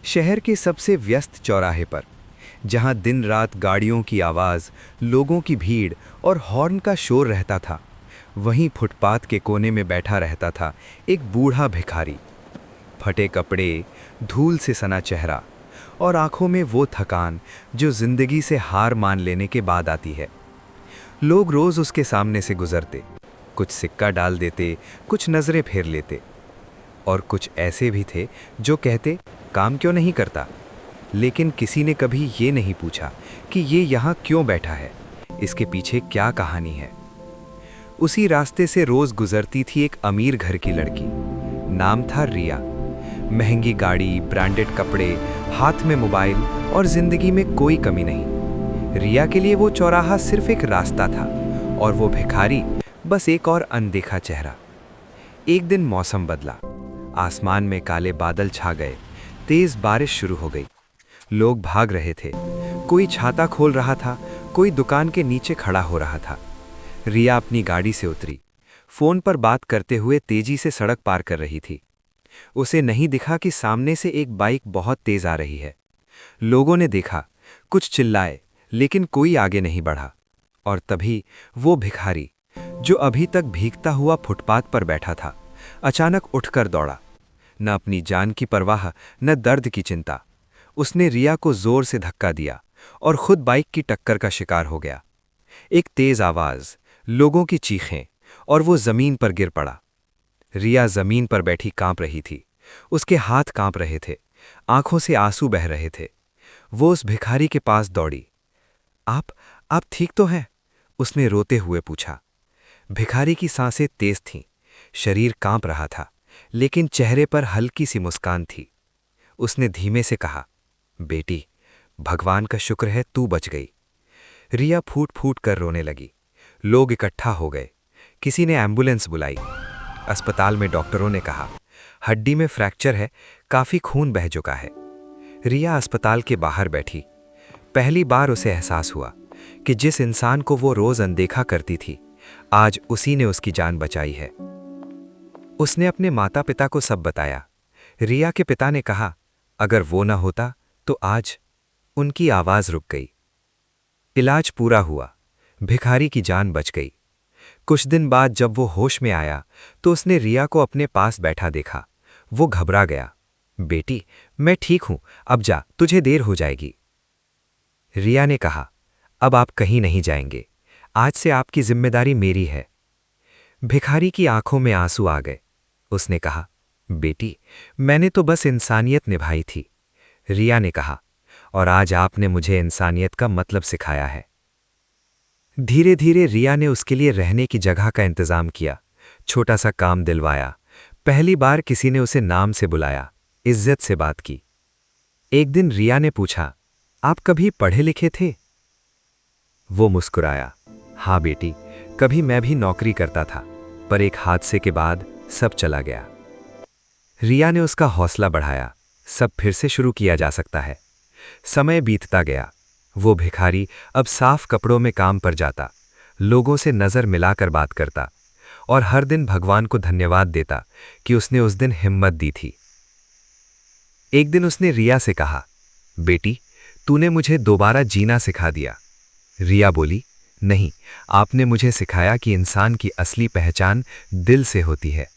शहर के सबसे व्यस्त चौराहे पर, जहां दिन रात गाड़ियों की आवाज़, लोगों की भीड़ और हॉर्न का शोर रहता था, वहीं फुटपाथ के कोने में बैठा रहता था एक बूढ़ा भिखारी। फटे कपड़े, धूल से सना चेहरा और आंखों में वो थकान जो जिंदगी से हार मान लेने के बाद आती है। लोग रोज उसके सामने से गुजरते, कुछ सिक्का डाल देते, कुछ नजरें फेर लेते, और कुछ ऐसे भी थे जो कहते, काम क्यों नहीं करता। लेकिन किसी ने कभी ये नहीं पूछा कि ये यहाँ क्यों बैठा है, इसके पीछे क्या कहानी है। उसी रास्ते से रोज गुजरती थी एक अमीर घर की लड़की। नाम था रिया। महंगी गाड़ी, ब्रांडेड कपड़े, हाथ में मोबाइल और जिंदगी में कोई कमी नहीं। रिया के लिए वो चौराहा सिर्फ एक रास्ता था और वो भिखारी बस एक और अनदेखा चेहरा। एक दिन मौसम बदला, आसमान में काले बादल छा गए, तेज बारिश शुरू हो गई। लोग भाग रहे थे, कोई छाता खोल रहा था, कोई दुकान के नीचे खड़ा हो रहा था। रिया अपनी गाड़ी से उतरी, फोन पर बात करते हुए तेजी से सड़क पार कर रही थी। उसे नहीं दिखा कि सामने से एक बाइक बहुत तेज आ रही है। लोगों ने देखा, कुछ चिल्लाए, लेकिन कोई आगे नहीं बढ़ा। और तभी वो भिखारी, जो अभी तक भीगता हुआ फुटपाथ पर बैठा था, अचानक उठकर दौड़ा। न अपनी जान की परवाह, न दर्द की चिंता। उसने रिया को जोर से धक्का दिया और खुद बाइक की टक्कर का शिकार हो गया। एक तेज आवाज, लोगों की चीखें, और वो जमीन पर गिर पड़ा। रिया जमीन पर बैठी कांप रही थी, उसके हाथ कांप रहे थे, आंखों से आंसू बह रहे थे। वो उस भिखारी के पास दौड़ी। आप ठीक तो हैं? उसने रोते हुए पूछा। भिखारी की सांसें तेज थीं, शरीर कांप रहा था, लेकिन चेहरे पर हल्की सी मुस्कान थी। उसने धीमे से कहा, बेटी, भगवान का शुक्र है तू बच गई। रिया फूट फूट कर रोने लगी। लोग इकट्ठा हो गए, किसी ने एम्बुलेंस बुलाई। अस्पताल में डॉक्टरों ने कहा, हड्डी में फ्रैक्चर है, काफी खून बह चुका है। रिया अस्पताल के बाहर बैठी। पहली बार उसे एहसास हुआ कि जिस इंसान को वो रोज अनदेखा करती थी, आज उसी ने उसकी जान बचाई है। उसने अपने माता पिता को सब बताया। रिया के पिता ने कहा, अगर वो ना होता तो आज। उनकी आवाज रुक गई। इलाज पूरा हुआ, भिखारी की जान बच गई। कुछ दिन बाद जब वो होश में आया तो उसने रिया को अपने पास बैठा देखा। वो घबरा गया। बेटी, मैं ठीक हूं, अब जा, तुझे देर हो जाएगी। रिया ने कहा, अब आप कहीं नहीं जाएंगे, आज से आपकी जिम्मेदारी मेरी है। भिखारी की आंखों में आंसू आ गए। उसने कहा, बेटी, मैंने तो बस इंसानियत निभाई थी। रिया ने कहा, और आज आपने मुझे इंसानियत का मतलब सिखाया है। धीरे धीरे रिया ने उसके लिए रहने की जगह का इंतजाम किया, छोटा सा काम दिलवाया। पहली बार किसी ने उसे नाम से बुलाया, इज्जत से बात की। एक दिन रिया ने पूछा, आप कभी पढ़े लिखे थे? वो मुस्कुराया, हाँ बेटी, कभी मैं भी नौकरी करता था, पर एक हादसे के बाद सब चला गया। रिया ने उसका हौसला बढ़ाया, सब फिर से शुरू किया जा सकता है। समय बीतता गया। वो भिखारी अब साफ कपड़ों में काम पर जाता, लोगों से नजर मिलाकर बात करता और हर दिन भगवान को धन्यवाद देता कि उसने उस दिन हिम्मत दी थी। एक दिन उसने रिया से कहा, बेटी, तूने मुझे दोबारा जीना सिखा दिया। रिया बोली, नहीं, आपने मुझे सिखाया कि इंसान की असली पहचान दिल से होती है।